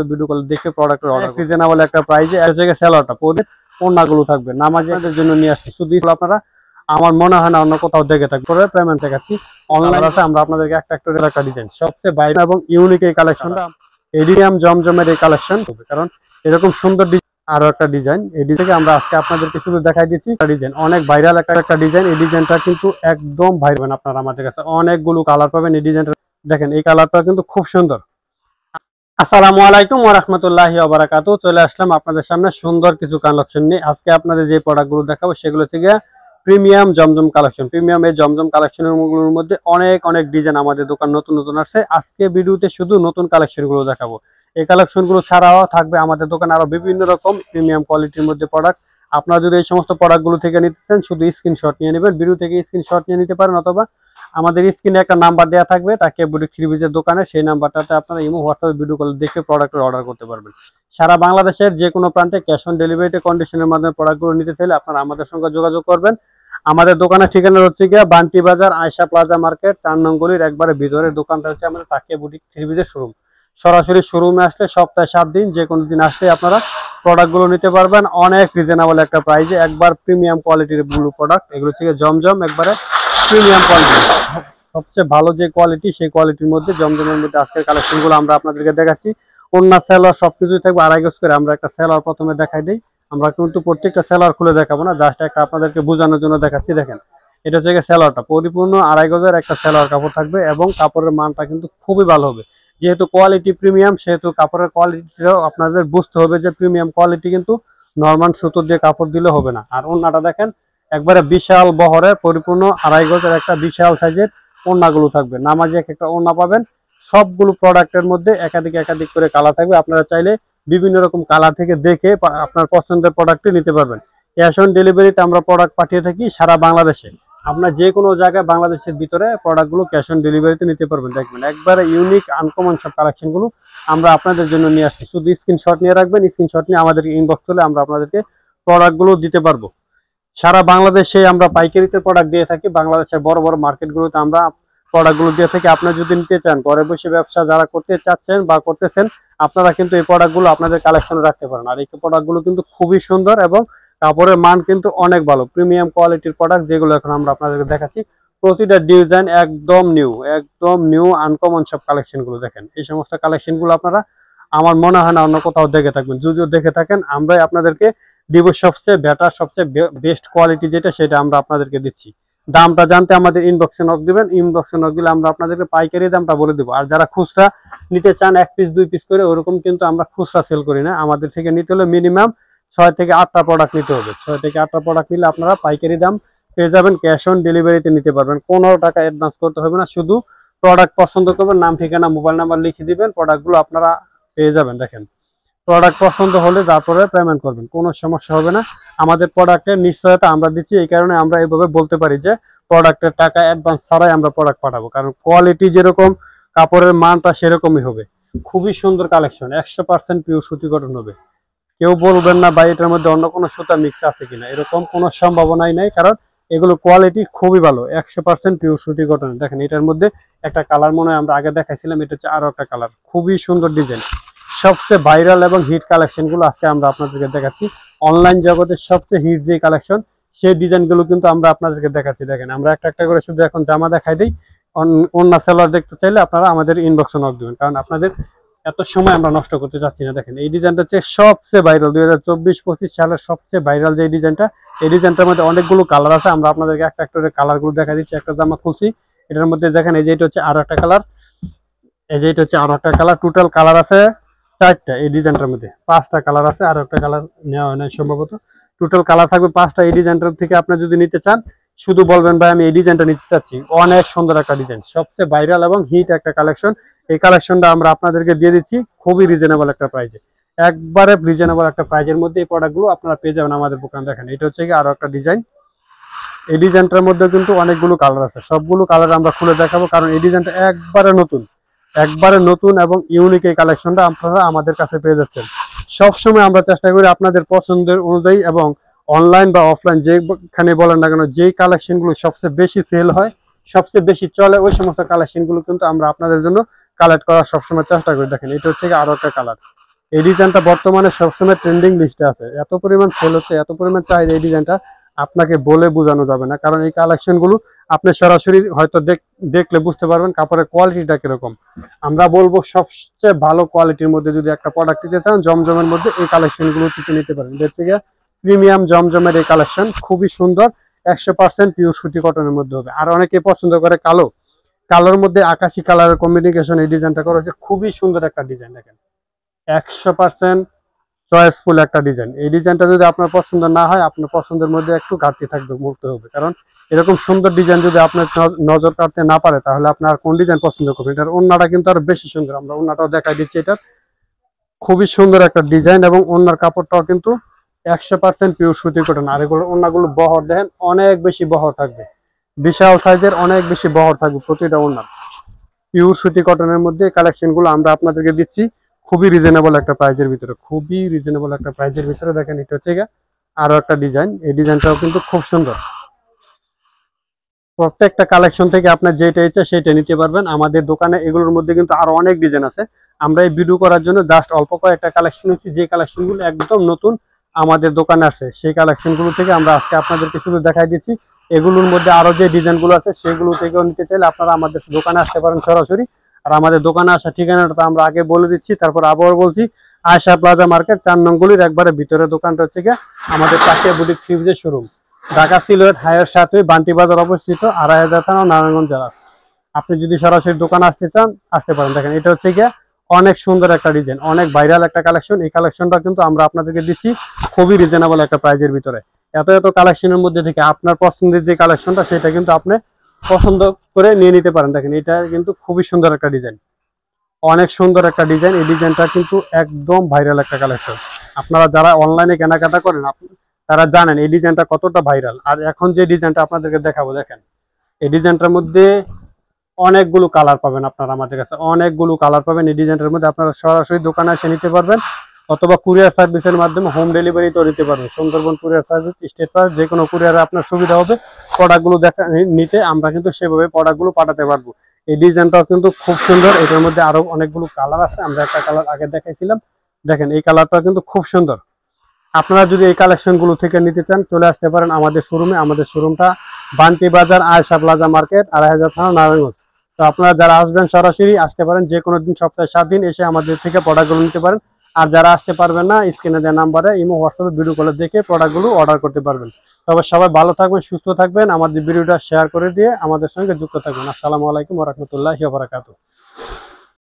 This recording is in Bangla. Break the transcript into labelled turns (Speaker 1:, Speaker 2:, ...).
Speaker 1: ভিডিও কল দেখে প্রোডাক্টের অর্ডার রিজনেবল একটা প্রাইসে এর জায়গায় সেলারটা পরে ওন্নাগুলো থাকবে নামাজের জন্য নিয়ে আসছি। শুধু আপনারা আমার মনে হয় না অন্য কোথাও দেখে থাকবে। পরে পেমেন্ট দেখাচ্ছি অনলাইন আছে। আমরা আপনাদেরকে একটা একটা ডিজাইন সবচেয়ে বাইরে এবং ইউনিক এই কালেকশনটা এডিয়াম জমজমের এই কালেকশন হবে, কারণ এরকম সুন্দর আরো একটা ডিজাইন এই থেকে আমরা আজকে আপনাদেরকে শুধু দেখাই দিচ্ছি। ডিজাইন অনেক ভাইরাল একটা ডিজাইন। এই ডিজাইনটা কিন্তু একদম ভাইরাল। আপনারা আমাদের কাছে অনেকগুলো কালার পাবেন। এই ডিজাইনটা দেখেন, এই কালারটা কিন্তু খুব সুন্দর। আসসালামু আলাইকুম ওয়া রাহমাতুল্লাহি ওয়া বারাকাতুহু। চলে আসলাম আপনাদের সামনে সুন্দর কিছু কালেকশন নিয়ে। আজকে আপনাদের যে প্রোডাক্টগুলো দেখাবো সেগুলো থেকে প্রিমিয়াম জমজম কালেকশন। প্রিমিয়াম এই জমজম কালেকশনগুলোর মধ্যে অনেক ডিজাইন আমাদের দোকান নতুন আসছে। আজকে ভিডিওতে শুধু নতুন কালেকশনগুলো দেখাবো। এই কালেকশনগুলো ছাড়াও থাকবে আমাদের দোকানে আরো বিভিন্ন রকম প্রিমিয়াম কোয়ালিটির মধ্যে প্রোডাক্ট। আপনারা যদি এই সমস্ত প্রোডাক্টগুলো থেকে নিতে চান শুধু স্ক্রিনশট নিয়ে নেবেন। ভিডিও থেকে স্ক্রিনশট নিয়ে নিতে পারেন, অথবা আমাদের স্ক্রিনে একটা নাম্বার দেওয়া থাকবে তাকে বুটিক থ্রিপিসের দোকানে, সেই নাম্বারটাতে আপনারা ইমো হোয়াটসঅ্যাপে ভিডিও কল দেখে প্রোডাক্টের অর্ডার করতে পারবেন। সারা বাংলাদেশের যে কোনো প্রান্তে ক্যাশ অন ডেলিভারিতে কন্ডিশনের মাধ্যমে প্রোডাক্টগুলো নিতে চাইলে আপনারা আমাদের সঙ্গে যোগাযোগ করবেন। আমাদের দোকানের ঠিকানা হচ্ছে গিয়া বান্টি বাজার আয়শা প্লাজা মার্কেট 4 নং গলির একবারে ভিতরের দোকানটা হচ্ছে আমাদের তাকিয়া বুটিক থ্রিপিসের শোরুম। সরাসরি শোরুমে আসলে সপ্তাহে 7 দিন যে কোনো দিন আসলে আপনারা প্রোডাক্টগুলো নিতে পারবেন অনেক রিজনেবল একটা প্রাইসে। একবার প্রিমিয়াম কোয়ালিটির ব্লু প্রোডাক্ট, এগুলো থেকে জমজম একবারে প্রিমিয়াম কোয়ালিটি, সবচেয়ে ভালো যে কোয়ালিটি সেই কোয়ালিটির মধ্যে জমজমের মধ্যে আজকের কালেকশনগুলো আমরা আপনাদেরকে দেখাচ্ছি। ওন্না সেলার সবকিছুই থাকবে আড়াই গজ করে। আমরা একটা সেলার প্রথমে দেখাই দিই। আমরা কিন্তু প্রত্যেকটা সেলার খুলে দেখাবো না, জাস্ট একটা আপনাদেরকে বোঝানোর জন্য দেখাচ্ছি। দেখেন, এটা হচ্ছে সেলারটা পরিপূর্ণ আড়াই গজের একটা সেলার কাপড় থাকবে এবং কাপড়ের মানটা কিন্তু খুবই ভালো হবে। যেহেতু কোয়ালিটি প্রিমিয়াম সেহেতু কাপড়ের কোয়ালিটিটাও আপনাদের বুঝতে হবে যে প্রিমিয়াম কোয়ালিটি, কিন্তু নর্মাল সুতো দিয়ে কাপড় দিলে হবে না। আর ওন্নাটা দেখেন, একবারে বিশাল বহরের পরিপূর্ণ আড়াই গজের একটা বিশাল সাইজের ওন্নাগুলো থাকবে। নামাজি একটা ওন্না পাবেন। সবগুলো প্রোডাক্টের মধ্যে একাধিক করে কালার থাকবে। আপনারা চাইলে বিভিন্ন রকম কালার থেকে দেখে আপনার পছন্দের প্রোডাক্টটি নিতে পারবেন। ক্যাশ অন ডেলিভারিতে আমরা প্রোডাক্ট পাঠিয়ে থাকি সারা বাংলাদেশে। আপনার যে কোনো জায়গায় বাংলাদেশের ভিতরে প্রোডাক্টগুলো ক্যাশ অন ডেলিভারিতে নিতে পারবেন। দেখবেন একবারে ইউনিক আনকমন সব কালেকশনগুলো আমরা আপনাদের জন্য নিয়ে আসছি। শুধু স্ক্রিনশট নিয়ে রাখবেন, স্ক্রিনশট নিয়ে আমাদেরকে ইনবক্স করলে আমরা আপনাদেরকে প্রোডাক্টগুলো দিতে পারবো। সারা বাংলাদেশে আমরা পাইকারিতে প্রোডাক্ট দিয়ে থাকি। বাংলাদেশের বড় প্রোডাক্টগুলোতে আমরা প্রোডাক্টগুলো দিয়ে থাকি। আপনারা যদি নিতে চান, ঘরে বসে ব্যবসা যারা করতে চাচ্ছেন বা করতেছেন, আপনারা কিন্তু এই প্রোডাক্টগুলো আপনাদের কালেকশনে রাখতে পারেন। আর এই প্রোডাক্টগুলো কিন্তু খুবই সুন্দর এবং কাপড়ের মান কিন্তু অনেক ভালো। প্রিমিয়াম কোয়ালিটির প্রোডাক্ট যেগুলো এখন আমরা আপনাদেরকে দেখাচ্ছি, প্রতিটা ডিজাইন একদম নিউ আনকমন সব কালেকশনগুলো। দেখেন, এই সমস্ত কালেকশনগুলো আপনারা আমার মনে হয় না অন্য কোথাও দেখে থাকবেন। যদিও দেখে থাকেন, আমরাই আপনাদেরকে দিব সবচেয়ে বেটার, সবচেয়ে বেস্ট কোয়ালিটি যেটা সেটা আমরা আপনাদেরকে দিচ্ছি। দামটা জানতে আমাদের ইনবক্সে নক দিবেন। ইনবক্সে নক দিলে আমরা আপনাদেরকে পাইকারি দামটা বলে দেবো। আর যারা খুচরা নিতে চান 1 পিস 2 পিস করে, ওরকম কিন্তু আমরা খুচরা সেল করি না। আমাদের থেকে নিতে হলে মিনিমাম 6 থেকে 8টা প্রোডাক্ট নিতে হবে। 6 থেকে 8টা প্রোডাক্ট নিলে আপনারা পাইকারি দাম পেয়ে যাবেন। ক্যাশ অন ডেলিভারিতে নিতে পারবেন। 15 টাকা অ্যাডভান্স করতে হবে না। শুধু প্রোডাক্ট পছন্দ করবেন, নাম ঠিকানা মোবাইল নাম্বার লিখে দিবেন, প্রোডাক্টগুলো আপনারা পেয়ে যাবেন। দেখেন, প্রোডাক্ট পছন্দ হলে তারপরে পেমেন্ট করবেন, কোনো সমস্যা হবে না। আমাদের প্রোডাক্টের নিশ্চয়তা আমরা দিচ্ছি। এই কারণে আমরা এইভাবে বলতে পারি যে প্রোডাক্টের টাকা অ্যাডভান্স ছাড়াই আমরা প্রোডাক্ট পাঠাবো, কারণ কোয়ালিটি যেরকম কাপড়ের মানটা সেরকমই হবে। খুবই সুন্দর কালেকশন, 100% পিওর সুতি কটন হবে। কেউ বলবেন না ভাই এটার মধ্যে অন্য কোনো সুতা মিক্স আছে কিনা, এরকম কোনো সম্ভাবনাই নাই, কারণ এগুলো কোয়ালিটি খুবই ভালো। 100% পিওর সুতি কটন। দেখেন, এটার মধ্যে একটা কালার মনে হয় আমরা আগে দেখাইছিলাম, এটা হচ্ছে আরো একটা কালার। খুবই সুন্দর ডিজাইন, সবচেয়ে ভাইরাল এবং হিট কালেকশনগুলো আজকে আমরা আপনাদেরকে দেখাচ্ছি। অনলাইন জগতের সবচেয়ে হিট যে কালেকশন সেই ডিজাইনগুলো কিন্তু আমরা আপনাদেরকে দেখাচ্ছি। দেখেন, আমরা একটা করে শুধু এখন জামা দেখাই দিই। অন্য সেলার দেখতে চাইলে আপনারা আমাদের ইনবক্সে নক দিবেন, কারণ আপনাদের এত সময় আমরা নষ্ট করতে চাচ্ছি না। দেখেন, এই ডিজাইনটা হচ্ছে সবচেয়ে ভাইরাল 2024-25 সালের সবচেয়ে ভাইরাল যে ডিজাইনটা। এই ডিজাইনটার মধ্যে অনেকগুলো কালার আছে। আমরা আপনাদেরকে একটা করে কালারগুলো দেখা দিচ্ছি। একটা জামা খুলছি, এটার মধ্যে দেখেন এই যে এটা হচ্ছে আরো একটা কালার, এই যে এটা হচ্ছে আরো একটা কালার। টোটাল কালার আছে 4টা। এই ডিজাইনটার মধ্যে 5টা কালার আছে, আর একটা কালার নেওয়া হয় না সম্ভবত। টোটাল কালার থাকবে 5টা। এই ডিজাইনটার থেকে আপনি যদি নিতে চান শুধু বলবেন ভাই আমি এই ডিজাইনটা নিতে চাচ্ছি। অনেক সুন্দর একটা ডিজাইন, সবচেয়ে ভাইরাল এবং হিট একটা কালেকশন। এই কালেকশনটা আমরা আপনাদেরকে দিয়ে দিচ্ছি খুবই রিজনেবল একটা প্রাইসে। একবারে রিজনেবল একটা প্রাইসের মধ্যে এই প্রোডাক্টগুলো আপনারা পেয়ে যাবেন আমাদের দোকান। দেখেন, এটা হচ্ছে কি আরো একটা ডিজাইন। এই ডিজাইনটার মধ্যে কিন্তু অনেকগুলো কালার আছে। সবগুলো কালার আমরা খুলে দেখাবো, কারণ এই ডিজাইনটা একবারে নতুন এবং ইউনিক। এই কালেকশনটা আপনারা আমাদের কাছে পেয়ে যাচ্ছেন। সবসময় আমরা চেষ্টা করি আপনাদের পছন্দের অনুযায়ী এবং অনলাইন বা অফলাইন যেখানে বলেন না কেন, যেই কালেকশনগুলো সবচেয়ে বেশি সেল হয়, সবচেয়ে বেশি চলে, ওই সমস্ত কালেকশনগুলো কিন্তু আমরা আপনাদের জন্য কালেক্ট করার সবসময় চেষ্টা করি। দেখেন, এটা হচ্ছে আরো একটা কালার। এই ডিজাইনটা বর্তমানে সবসময় ট্রেন্ডিং লিস্টে আছে, এত পরিমাণ সেল হচ্ছে, এত পরিমাণ চাহিদা এই ডিজাইনটা আপনাকে বলে বোঝানো যাবে না। কারণ এই কালেকশনগুলো আপনি সরাসরি হয়তো দেখলে বুঝতে পারবেন কাপড়ের কোয়ালিটিটা কিরকম। আমরা বলবো সবচেয়ে ভালো কোয়ালিটির মধ্যে যদি একটা প্রোডাক্ট নিতে চান জমজমের মধ্যে এই কালেকশনগুলো থেকে নিতে পারেন। দেখতে গিয়ে প্রিমিয়াম জমজমের এই কালেকশন খুবই সুন্দর, 100% পিওর সুতি কটনের মধ্যে হবে। আর অনেকে পছন্দ করে কালো, কালোর মধ্যে আকাশি কালারের কম্বিনেশন এই ডিজাইনটা করা হয়েছে, খুবই সুন্দর একটা ডিজাইন। দেখেন 100% চয়েসফুল একটা ডিজাইন। এই ডিজাইনটা যদি আপনার পছন্দ না হয়, আপনার পছন্দের মধ্যে একটু ঘাটতি থাকবে, মুক্ত হবে। কারণ এরকম সুন্দর ডিজাইন যদি আপনার নজর কাটতে না পারে তাহলে আপনার কোন ডিজাইন পছন্দ করবেন। এটার ওন্নাটা কিন্তু আরো বেশি সুন্দর, আমরা ওন্নাটাও দেখাই দিচ্ছি। এটা খুবই সুন্দর একটা ডিজাইন এবং ওন্নার কাপড়টাও কিন্তু 100% পিওর সুতি কটন। আর এগুলো ওন্নাগুলো বহর দেখেন অনেক বেশি বহর থাকবে, বিশাল সাইজের অনেক বেশি বহর থাকবে প্রতিটা ওন্নার। পিওর সুতি কটনের মধ্যে কালেকশন গুলো আমরা আপনাদেরকে দিচ্ছি খুবই রিজনেবল একটা প্রাইজের ভিতরে, খুবই রিজনেবল একটা প্রাইজের ভিতরে। দেখেন এটা হচ্ছে আরো একটা ডিজাইন, এই ডিজাইনটাও কিন্তু খুব সুন্দর। প্রত্যেকটা কালেকশন থেকে আপনার যেটা ইচ্ছা সেটা নিতে পারবেন। আমাদের দোকানে এগুলোর মধ্যে কিন্তু আরো অনেক ডিজাইন আছে। আমরা এই ভিডিও করার জন্য জাস্ট অল্প কয়েকটা কালেকশন হচ্ছে, যে কালেকশনগুলো একদম নতুন আমাদের দোকানে আছে সেই কালেকশনগুলো থেকে আমরা আজকে আপনাদেরকে শুধু দেখাই দিচ্ছি। এগুলোর মধ্যে আরো যে ডিজাইনগুলো আছে সেগুলো থেকেও নিতে চাইলে আপনারা আমাদের দোকানে আসতে পারেন সরাসরি। আর আমাদের দোকানে আসার ঠিকানাটা আমরা আগে বলে দিচ্ছি, তারপর আবার বলছি। আয়শা প্লাজা মার্কেট 4 নং গলির একবারে ভিতরে দোকানটা হচ্ছে আমাদের তাকিয়া বুটিক থ্রিপিসের শোরুম, ঢাকা সিলেট হাইওয়ে 7 বান্টি বাজার অবস্থিত, 2500 থানা, নারায়ণগঞ্জ জেলা। আপনি যদি সরাসরি দোকানে আসতে চান আসতে পারেন। দেখেন এটা হচ্ছে অনেক সুন্দর একটা ডিজাইন, অনেক ভাইরাল একটা কালেকশন। এই কালেকশনটা কিন্তু আমরা আপনাদেরকে দিচ্ছি খুবই রিজনেবল একটা প্রাইজের ভিতরে। এত এত কালেকশনের মধ্যে থেকে আপনার পছন্দের যে কালেকশনটা সেটা কিন্তু আপনি পছন্দ করে নিয়ে নিতে পারেন। দেখেন এটা কিন্তু খুবই সুন্দর একটা ডিজাইন, অনেক সুন্দর একটা ডিজাইন। এই ডিজাইনটা কিন্তু একদম ভাইরাল একটা কালেকশন। আপনারা যারা অনলাইনে কেনাকাটা করেন তারা জানেন এই ডিজাইনটা কতটা ভাইরাল। আর এখন যে ডিজাইনটা আপনাদেরকে দেখাবো, দেখেন এই ডিজাইনটার মধ্যে অনেকগুলো কালার পাবেন আপনারা, আমাদের কাছে অনেকগুলো কালার পাবেন। এই ডিজাইনটার মধ্যে আপনারা সরাসরি দোকানে এসে নিতে পারবেন অথবা কুরিয়ার সার্ভিসের মাধ্যমে হোম ডেলিভারিতেও নিতে পারবেন। Sundarban courier service, state pass, যে কোনো কুরিয়ারে আপনার সুবিধা হবে প্রোডাক্টগুলো নিতে। আমরা কিন্তু সেভাবে প্রোডাক্টগুলো পাঠাতে পারবো। এই ডিজাইনটাও কিন্তু খুব সুন্দর। এটার মধ্যে আরো অনেকগুলো কালার আছে, আমরা একটা কালার আগে দেখাইছিলাম। দেখেন এই কালারটা কিন্তু খুব সুন্দর। আপনারা যদি এই কালেকশনগুলো থেকে নিতে চান চলে আসতে পারেন আমাদের শোরুমে। আমাদের শোরুমটা বান্টি বাজার আয়শা প্লাজা মার্কেট, 2500 থানা, নারায়ণগঞ্জ। তো আপনারা যারা আসবেন সরাসরি আসতে পারেন, যে কোনো দিন সপ্তাহে 7 দিন এসে আমাদের থেকে প্রোডাক্টগুলো নিতে পারেন। আর যারা আসতে পারবেন না, স্ক্রিনে দেওয়া নাম্বারে ইমো, হোয়াটসঅ্যাপে ভিডিও কলে দেখে প্রোডাক্টগুলো অর্ডার করতে পারবেন। তবে সবাই ভালো থাকবেন, সুস্থ থাকবেন, আমাদের ভিডিওটা শেয়ার করে দিয়ে আমাদের সঙ্গে যুক্ত থাকবেন। আসসালামু আলাইকুম ওয়া রাহমাতুল্লাহি ওয়া বারাকাতুহু।